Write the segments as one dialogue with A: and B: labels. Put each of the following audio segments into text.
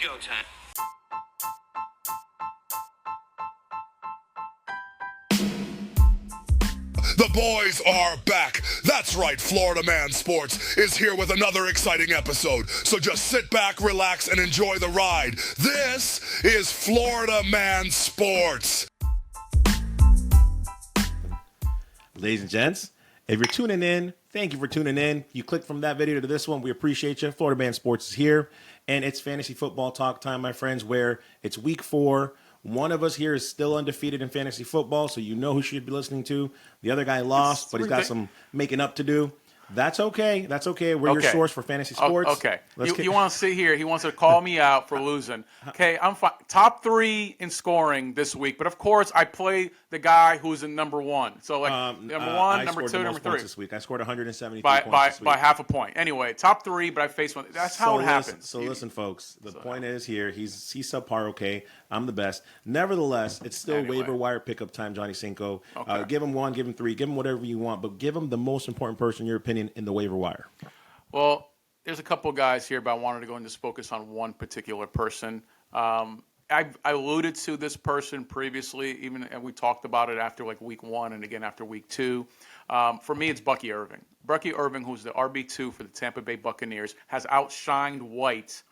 A: go time.
B: The boys are back. That's right, Florida Man Sports is here with another exciting episode. So just sit back, relax, and enjoy the ride. This is Florida Man Sports.
C: Ladies and gents, if you're tuning in, thank you for tuning in. You clicked from that video to this one, we appreciate you. Florida Man Sports is here, and it's fantasy football talk time, my friends, where it's week 4. One of us here is still undefeated in fantasy football, so you know who you should be listening to. The other guy lost, but he's got some making up to do. That's okay. That's okay. We're your source for fantasy sports.
D: Okay. You want to sit here. He wants to call me out for losing. Okay, I'm fine. Top 3 in scoring this week, but of course I play the guy who's in number 1. So like number 1, number 2, number 3.
C: This week. I scored 173
D: points
C: this week.
D: By half a point. Anyway, top 3, but I faced one. That's how it happens.
C: Listen, folks. The point is here. He's subpar. Okay, I'm the best. Nevertheless, it's still waiver wire pickup time, Johnny Cinco.
D: Okay.
C: Give him 1, give him 3, give him whatever you want, but give him the most important person in your opinion in the waiver wire.
D: Well, there's a couple of guys here, but I wanted to go and just focus on one particular person. I alluded to this person previously, and we talked about it after like week 1 and again after week 2. For me, it's Bucky Irving. Bucky Irving, who's the RB2 for the Tampa Bay Buccaneers, has outshined White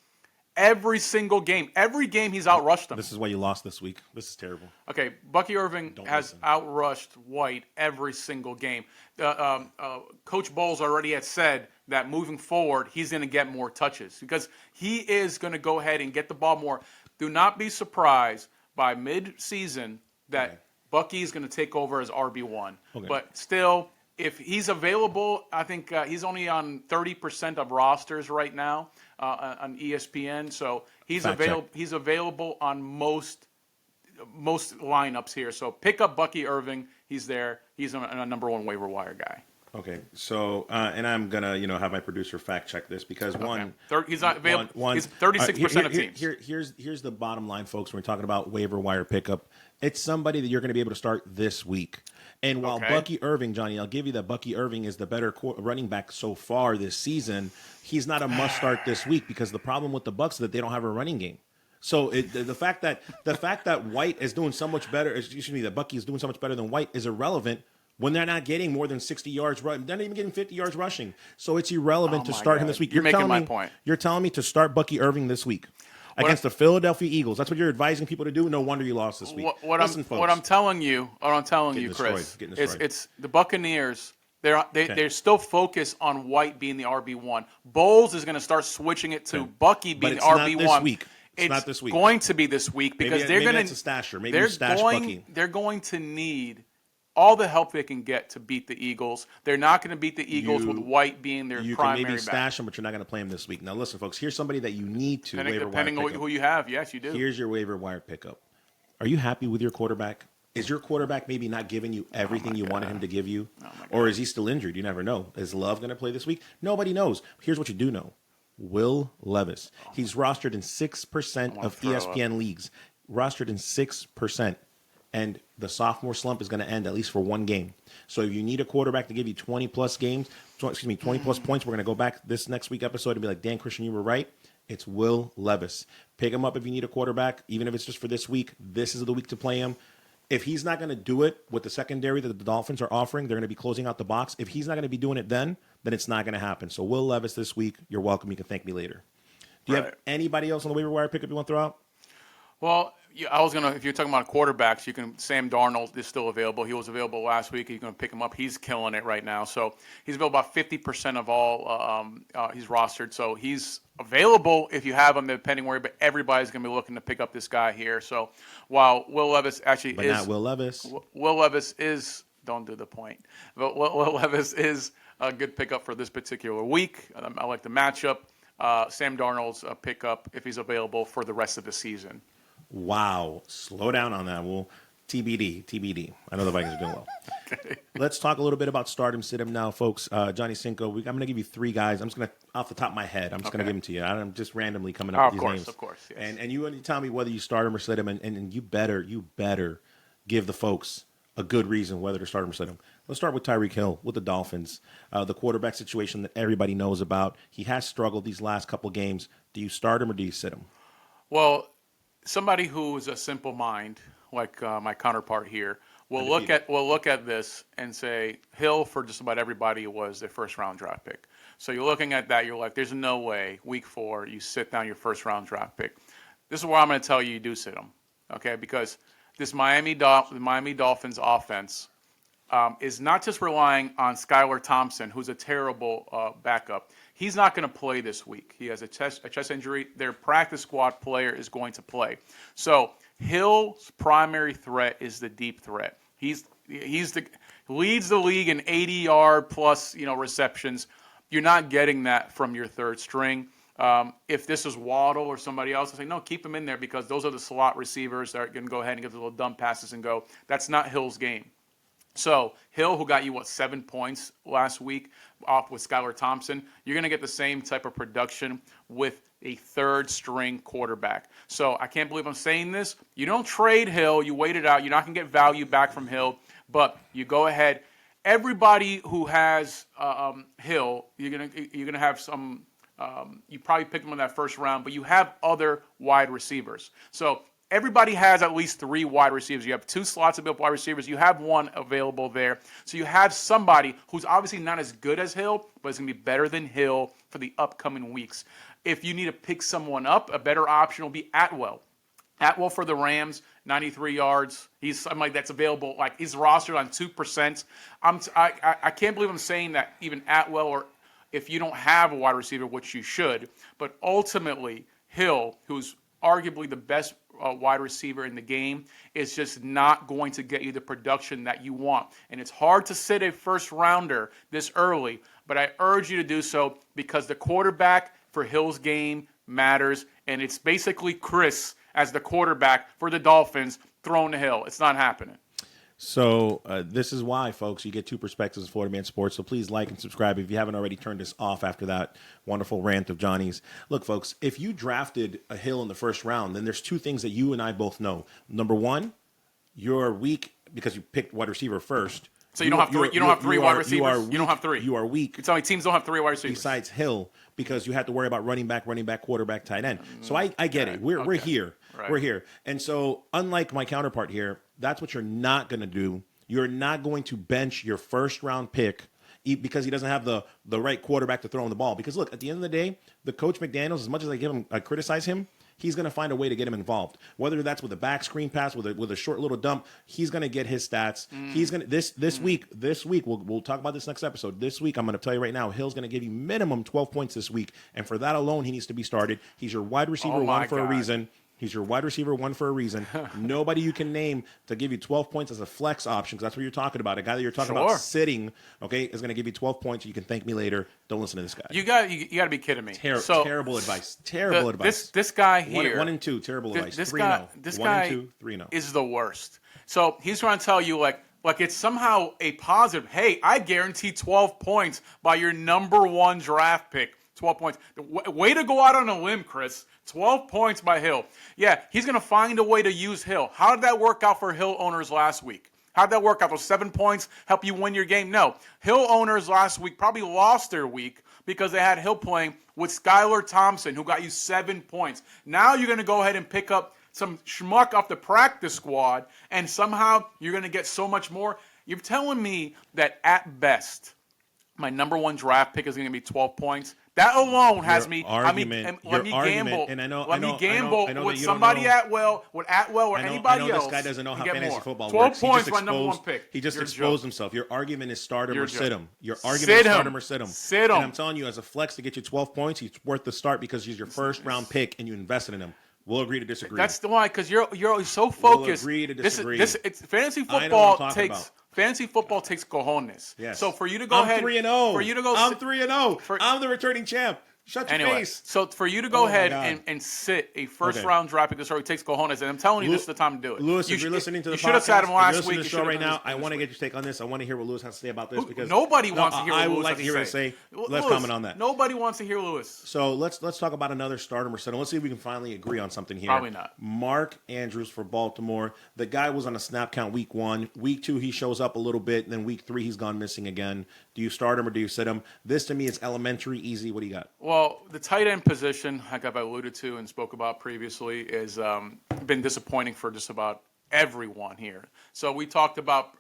D: every single game. Every game he's outrushed him.
C: This is why you lost this week. This is terrible.
D: Okay, Bucky Irving has outrushed White every single game. Coach Bowles already had said that moving forward, he's going to get more touches because he is going to go ahead and get the ball more. Do not be surprised by mid-season that Bucky is going to take over as RB1. Okay. But still, if he's available, I think he's only on 30% of rosters right now on ESPN. So he's available. He's available on most lineups here. So pick up Bucky Irving. He's there. He's a number 1 waiver wire guy.
C: Okay, so and I'm gonna have my producer fact check this because
D: he's not available. He's 36% of teams.
C: Here's the bottom line, folks. When we're talking about waiver wire pickup, it's somebody that you're going to be able to start this week. And while Bucky Irving, Johnny, I'll give you that Bucky Irving is the better running back so far this season. He's not a must start this week because the problem with the Bucs is that they don't have a running game. So the fact that White is doing so much better, that Bucky is doing so much better than White is irrelevant when they're not getting more than 60 yards. They're not even getting 50 yards rushing. So it's irrelevant to start him this week.
D: You're making my point.
C: You're telling me to start Bucky Irving this week against the Philadelphia Eagles. That's what you're advising people to do. No wonder you lost this week.
D: What I'm telling you, Chris, it's the Buccaneers. They're still focused on White being the RB1. Bowles is going to start switching it to Bucky being the RB1.
C: This week. It's not this week.
D: Going to be this week because they're going to.
C: Maybe that's a stasher. Maybe you stash Bucky.
D: They're going to need all the help they can get to beat the Eagles. They're not going to beat the Eagles with White being their primary back.
C: You can maybe stash them, but you're not going to play him this week. Now, listen, folks. Here's somebody that you need to
D: depending on who you have. Yes, you do.
C: Here's your waiver wire pickup. Are you happy with your quarterback? Is your quarterback maybe not giving you everything you wanted him to give you? Or is he still injured? You never know. Is Love going to play this week? Nobody knows. Here's what you do know. Will Levis. He's rostered in 6% of ESPN leagues. Rostered in 6%. And the sophomore slump is going to end at least for 1 game. So if you need a quarterback to give you 20 plus points, we're going to go back this next week episode and be like, Dan Christian, you were right. It's Will Levis. Pick him up if you need a quarterback, even if it's just for this week. This is the week to play him. If he's not going to do it with the secondary that the Dolphins are offering, they're going to be closing out the box. If he's not going to be doing it then it's not going to happen. So Will Levis this week, you're welcome. You can thank me later. Do you have anybody else on the waiver wire pickup you want to throw out?
D: Well, I was gonna. If you're talking about quarterbacks, Sam Darnold is still available. He was available last week. You're gonna pick him up. He's killing it right now. So he's available about 50% of all. He's rostered. So he's available if you have him, depending where. But everybody's gonna be looking to pick up this guy here. So while Will Levis
C: not Will Levis.
D: Will Levis is. Don't do the point. But Will Levis is a good pickup for this particular week. I like the matchup. Sam Darnold's a pickup if he's available for the rest of the season.
C: Wow. Slow down on that. Well, TBD. I know the Vikings are doing well. Okay. Let's talk a little bit about stardom, sit-em now, folks. Johnny Cinco, I'm going to give you 3 guys. I'm just going to, off the top of my head, I'm just going to give them to you. I'm just randomly coming up with these names.
D: Of course. Yes.
C: And you tell me whether you start them or sit them, and you better give the folks a good reason whether to start them or sit them. Let's start with Tyreek Hill with the Dolphins. The quarterback situation that everybody knows about. He has struggled these last couple games. Do you start him or do you sit him?
D: Well, somebody who is a simple mind, like my counterpart here, will look at this and say Hill for just about everybody was their first round draft pick. So you're looking at that, you're like, there's no way week 4 you sit down your first round draft pick. This is where I'm going to tell you do sit him, okay? Because this Miami Dolphins offense is not just relying on Skylar Thompson, who's a terrible backup. He's not going to play this week. He has a chest injury. Their practice squad player is going to play. So Hill's primary threat is the deep threat. He's leads the league in 80-yard plus receptions. You're not getting that from your third string. If this is Waddle or somebody else, I say no, keep him in there because those are the slot receivers that are going to go ahead and get the little dump passes and go. That's not Hill's game. So Hill, who got you 7 points last week off with Skylar Thompson, you're going to get the same type of production with a third string quarterback. So I can't believe I'm saying this. You don't trade Hill. You wait it out. You're not going to get value back from Hill, but you go ahead. Everybody who has Hill, you're gonna have some. You probably picked him in that first round, but you have other wide receivers. So everybody has at least 3 wide receivers. You have 2 slots available wide receivers. You have 1 available there. So you have somebody who's obviously not as good as Hill, but is going to be better than Hill for the upcoming weeks. If you need to pick someone up, a better option will be Atwell. Atwell for the Rams, 93 yards. He's something like that's available. Like he's rostered on 2%. I can't believe I'm saying that even Atwell, or if you don't have a wide receiver, which you should, but ultimately Hill, who's arguably the best wide receiver in the game, is just not going to get you the production that you want. And it's hard to sit a first rounder this early, but I urge you to do so because the quarterback for Hill's game matters, and it's basically Chris as the quarterback for the Dolphins thrown to Hill. It's not happening.
C: So this is why, folks, you get 2 perspectives of Florida Man Sports. So please like and subscribe if you haven't already turned this off after that wonderful rant of Johnny's. Look, folks, if you drafted a Hill in the first round, then there's 2 things that you and I both know. Number 1, you're weak because you picked wide receiver first.
D: So you don't have 3. You don't have 3 wide receivers. You don't have 3.
C: You are weak.
D: You tell me teams don't have 3 wide receivers
C: besides Hill because you have to worry about running back, quarterback, tight end. So I get it. We're here.
D: Right.
C: We're here. And so unlike my counterpart here, that's what you're not going to do. You're not going to bench your first round pick because he doesn't have the right quarterback to throw him the ball. Because look, at the end of the day, the coach McDaniels, as much as I criticize him, he's going to find a way to get him involved. Whether that's with a back screen pass, with a short little dump, he's going to get his stats. He's going to this week we'll talk about this next episode. This week I'm going to tell you right now, Hill's going to give you minimum 12 points this week, and for that alone, he needs to be started. He's your wide receiver one for a reason. He's your wide receiver 1 for a reason. Nobody you can name to give you 12 points as a flex option, because that's what you're talking about. A guy that you're talking about sitting, okay, is going to give you 12 points. You can thank me later. Don't listen to this guy.
D: You got to be kidding me.
C: Terrible advice. Terrible advice.
D: This guy here.
C: 1 and 2. Terrible advice.
D: This
C: 3-0.
D: guy. This
C: 1
D: guy
C: and 2. 3-0.
D: Is the worst. So he's trying to tell you like it's somehow a positive. Hey, I guarantee 12 points by your number 1 draft pick. 12 points. Way to go out on a limb, Chris. 12 points by Hill. Yeah, he's going to find a way to use Hill. How did that work out for Hill owners last week? How did that work out? Those 7 points help you win your game? No. Hill owners last week probably lost their week because they had Hill playing with Skylar Thompson, who got you 7 points. Now you're going to go ahead and pick up some schmuck off the practice squad, and somehow you're going to get so much more. You're telling me that at best, my number 1 draft pick is going to be 12 points? That alone has me. Let me gamble.
C: And
D: let me gamble with somebody Atwell or anybody else.
C: This guy doesn't know how fantasy football
D: 12
C: works.
D: 12 points, my number 1 pick.
C: He just exposed himself. Your argument is stardom or sit him. Your argument is stardom or sit him.
D: Sit him.
C: And I'm telling you, as a flex to get you 12 points, he's worth the start because he's your first round pick and you invested in him. We'll agree to disagree.
D: That's the why, because you're so focused.
C: We'll agree to disagree.
D: It's fantasy football takes. Fantasy football takes cojones.
C: Yes.
D: So for you to go ahead,
C: I'm 3-0.
D: For you to go,
C: I'm 3-0. I'm the returning champ. Shut your face.
D: So for you to go ahead and sit a first-round draft pick, this already takes cojones, and I'm telling you, this is the time to do it.
C: Lewis, if you're listening to the podcast,
D: you should have sat him last week.
C: You show right now. I want to get your take on this. I want to hear what Lewis has to say about this because
D: nobody wants to hear what Lewis has to say. I would like to hear what say.
C: Let's comment on that.
D: Nobody wants to hear Lewis.
C: So let's talk about another stardom or settle. Let's see if we can finally agree on something here.
D: Probably not.
C: Mark Andrews for Baltimore. The guy was on a snap count week 1. Week 2, he shows up a little bit. Then week 3, he's gone missing again. Do you start him or do you sit him? This to me is elementary, easy. What do you got?
D: Well, Well, the tight end position, like I've alluded to and spoke about previously, is been disappointing for just about everyone here. So we talked about,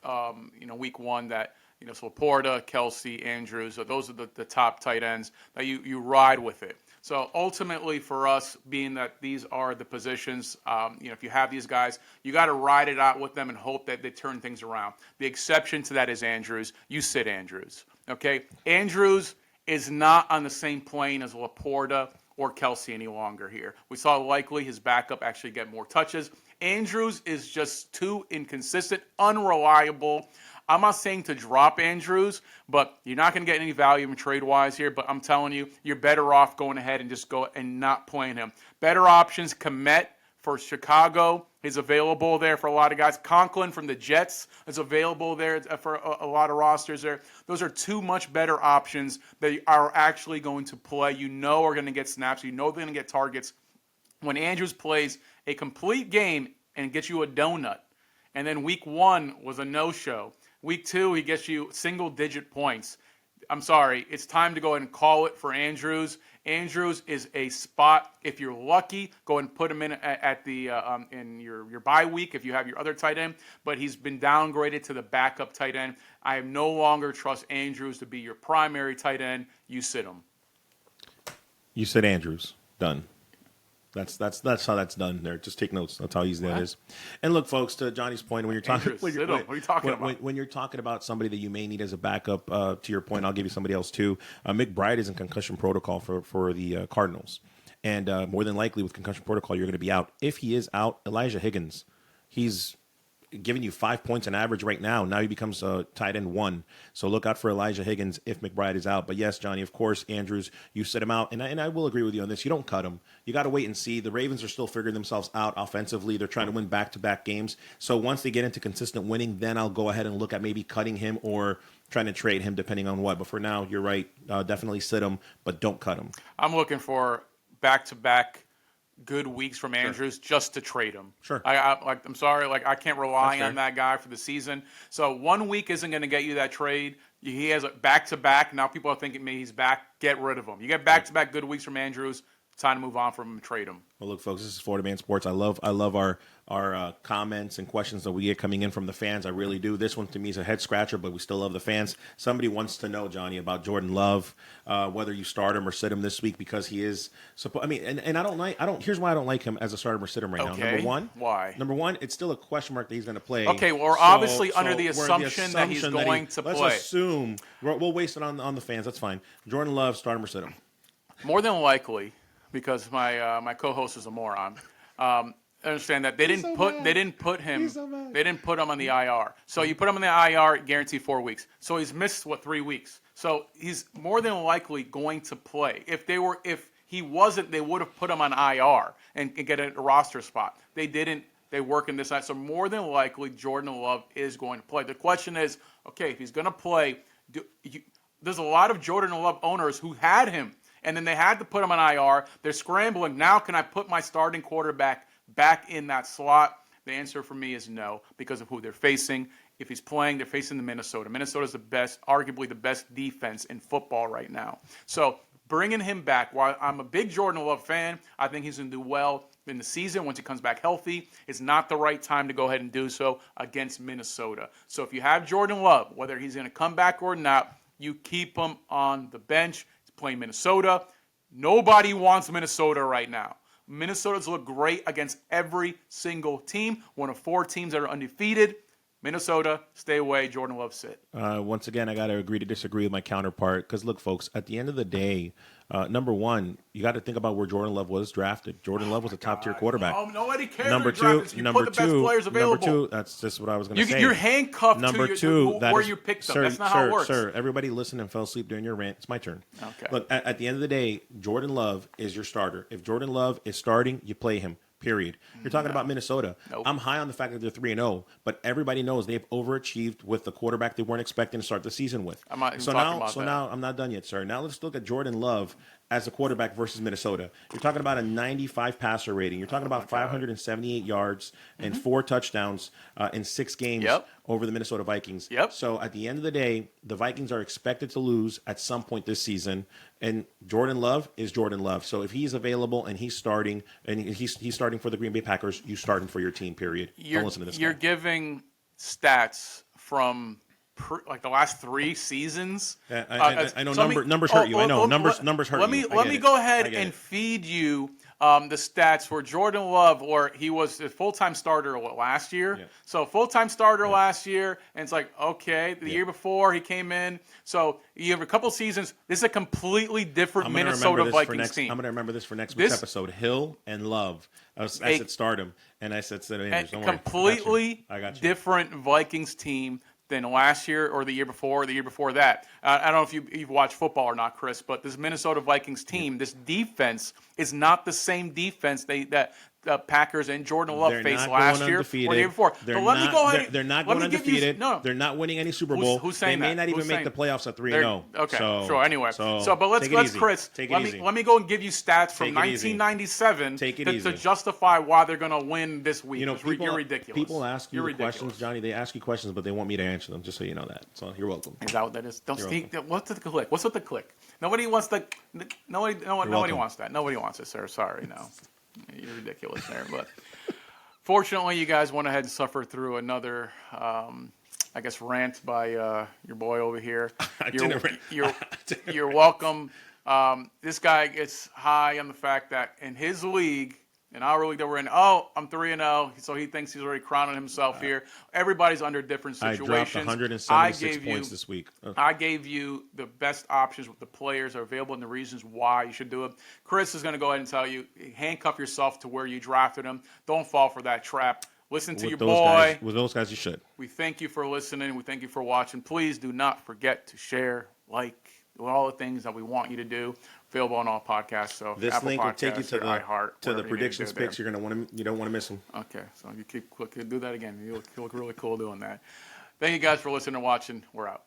D: week one that, so Laporta, Kelsey, Andrews, so those are the top tight ends that you ride with it. So ultimately for us, being that these are the positions, if you have these guys, you got to ride it out with them and hope that they turn things around. The exception to that is Andrews. You sit Andrews, okay? Andrews is not on the same plane as Laporta or Kelsey any longer here. We saw likely his backup actually get more touches. Andrews is just too inconsistent, unreliable. I'm not saying to drop Andrews, but you're not going to get any value in trade-wise here. But I'm telling you, you're better off going ahead and just go and not playing him. Better options, Kmet for Chicago is available there for a lot of guys. Conklin from the Jets is available there for a lot of rosters there. Those are two much better options that are actually going to play. Are going to get snaps. They're going to get targets. When Andrews plays a complete game and gets you a donut, and then week one was a no-show. Week two, he gets you single-digit points. I'm sorry, it's time to go ahead and call it for Andrews. Andrews is a spot. If you're lucky, go and put him in at the in your bye week if you have your other tight end. But he's been downgraded to the backup tight end. I no longer trust Andrews to be your primary tight end. You sit him.
C: You said Andrews. Done. That's how that's done there. Just take notes. That's how easy that is. And look, folks, to Johnny's point, when you're talking,
D: what are you talking about?
C: When you're talking about somebody that you may need as a backup, to your point, I'll give you somebody else too. McBride is in concussion protocol for the Cardinals, and more than likely with concussion protocol, you're going to be out. If he is out, Elijah Higgins, he's giving you 5 points on average right now. Now he becomes tight end 1. So look out for Elijah Higgins if McBride is out. But yes, Johnny, of course, Andrews, you sit him out. And I will agree with you on this. You don't cut him. You got to wait and see. The Ravens are still figuring themselves out offensively. They're trying to win back-to-back games. So once they get into consistent winning, then I'll go ahead and look at maybe cutting him or trying to trade him depending on what. But for now, you're right. Definitely sit him, but don't cut him.
D: I'm looking for back-to-back good weeks from Andrews just to trade him.
C: Sure.
D: I'm sorry, I can't rely on that guy for the season. So 1 week isn't going to get you that trade. He has a back-to-back. Now people are thinking maybe he's back. Get rid of him. You get back-to-back good weeks from Andrews. Time to move on from him and trade him.
C: Well, look, folks, this is Florida Man Sports. I love our comments and questions that we get coming in from the fans. I really do. This one to me is a head scratcher, but we still love the fans. Somebody wants to know, Johnny, about Jordan Love, whether you start him or sit him this week because he is. And I don't. Here's why I don't like him as a starter or sit him right now. Number one,
D: why?
C: Number one, it's still a question mark that he's going to play.
D: Okay, well, we're obviously under the assumption that he's going to play.
C: Let's assume we'll waste it on the fans. That's fine. Jordan Love, start him or sit him.
D: More than likely. Because my co-host is a moron. I understand that they didn't put him on the IR. So you put him on the IR, guaranteed 4 weeks. So he's missed 3 weeks. So he's more than likely going to play. If he wasn't, they would have put him on IR and get a roster spot. They didn't. They work in this night. So more than likely, Jordan Love is going to play. The question is, okay, if he's going to play, there's a lot of Jordan Love owners who had him. And then they had to put him on IR. They're scrambling. Now can I put my starting quarterback back in that slot? The answer for me is no, because of who they're facing. If he's playing, they're facing the Minnesota. Minnesota's the best, arguably the best defense in football right now. So bringing him back, while I'm a big Jordan Love fan, I think he's going to do well in the season once he comes back healthy. It's not the right time to go ahead and do so against Minnesota. So if you have Jordan Love, whether he's going to come back or not, you keep him on the bench. Playing Minnesota. Nobody wants Minnesota right now. Minnesota's look great against every single team. One of 4 teams that are undefeated. Minnesota, stay away. Jordan Love, sit.
C: Once again, I got to agree to disagree with my counterpart because, look, folks, at the end of the day, number one, you got to think about where Jordan Love was drafted. Jordan Love was a top-tier quarterback.
D: Oh, nobody cares.
C: Number two, that's just what I was going to say.
D: You're handcuffed to where you picked them. That's not how it works.
C: Sir, everybody listened and fell asleep during your rant. It's my turn.
D: Okay.
C: Look, at the end of the day, Jordan Love is your starter. If Jordan Love is starting, you play him. Period. You're talking about Minnesota.
D: Nope.
C: I'm high on the fact that they're 3-0, but everybody knows they've overachieved with the quarterback they weren't expecting to start the season with.
D: Now I'm not done yet,
C: sir. Now let's look at Jordan Love as a quarterback versus Minnesota. You're talking about a 95 passer rating. You're talking about 578 yards and 4 touchdowns in 6 games over the Minnesota Vikings. So at the end of the day, the Vikings are expected to lose at some point this season, and Jordan Love is Jordan Love. So if he's available and he's starting, and he's starting for the Green Bay Packers, you start him for your team, period. Don't listen to this guy.
D: You're giving stats from like the last 3 seasons.
C: I know numbers hurt you. I know numbers hurt you.
D: Let me go ahead and feed you the stats for Jordan Love, or he was a full-time starter last year. Yeah. So full-time starter last year, and it's like, okay, the year before he came in. So you have a couple seasons. This is a completely different Minnesota Vikings team.
C: I'm going to remember this for next week's episode. Hill and Love. I said stardom, and I said
D: completely different Vikings team than last year or the year before or the year before that. I don't know if you've watched football or not, Chris, but this Minnesota Vikings team, this defense is not the same defense that Packers and Jordan Love faced last year or the year before.
C: They're not going undefeated. They're not winning any Super Bowl.
D: Who's saying
C: they
D: that?
C: may not even make the playoffs at 3-0.
D: Okay, sure. Anyway, but let's Chris. Let me go and give you stats from 1997 to justify why they're going to win this week. You're ridiculous.
C: People ask you questions, Johnny. They ask you questions, but they want me to answer them. Just so you know that. So you're welcome.
D: Is that what that is? What's the click? What's with the click? Nobody wants the. Nobody wants that. Nobody wants it, sir. Sorry, no. You're ridiculous there, but fortunately, you guys went ahead and suffered through another, rant by your boy over here. You're welcome. This guy gets high on the fact that in his league, in our league that we're in, I'm 3-0, so he thinks he's already crowning himself here. Everybody's under different situations.
C: I dropped 176 points this week.
D: I gave you the best options with the players are available and the reasons why you should do it. Chris is going to go ahead and tell you, handcuff yourself to where you drafted him. Don't fall for that trap. Listen to your boy.
C: With those guys, you should.
D: We thank you for listening. We thank you for watching. Please do not forget to share, like, all the things that we want you to do. Available on all podcasts. So
C: this
D: Apple
C: link will take you to
D: the
C: predictions picks. You don't want to miss them.
D: Okay, so you keep do that again. You look really cool doing that. Thank you guys for listening and watching. We're out.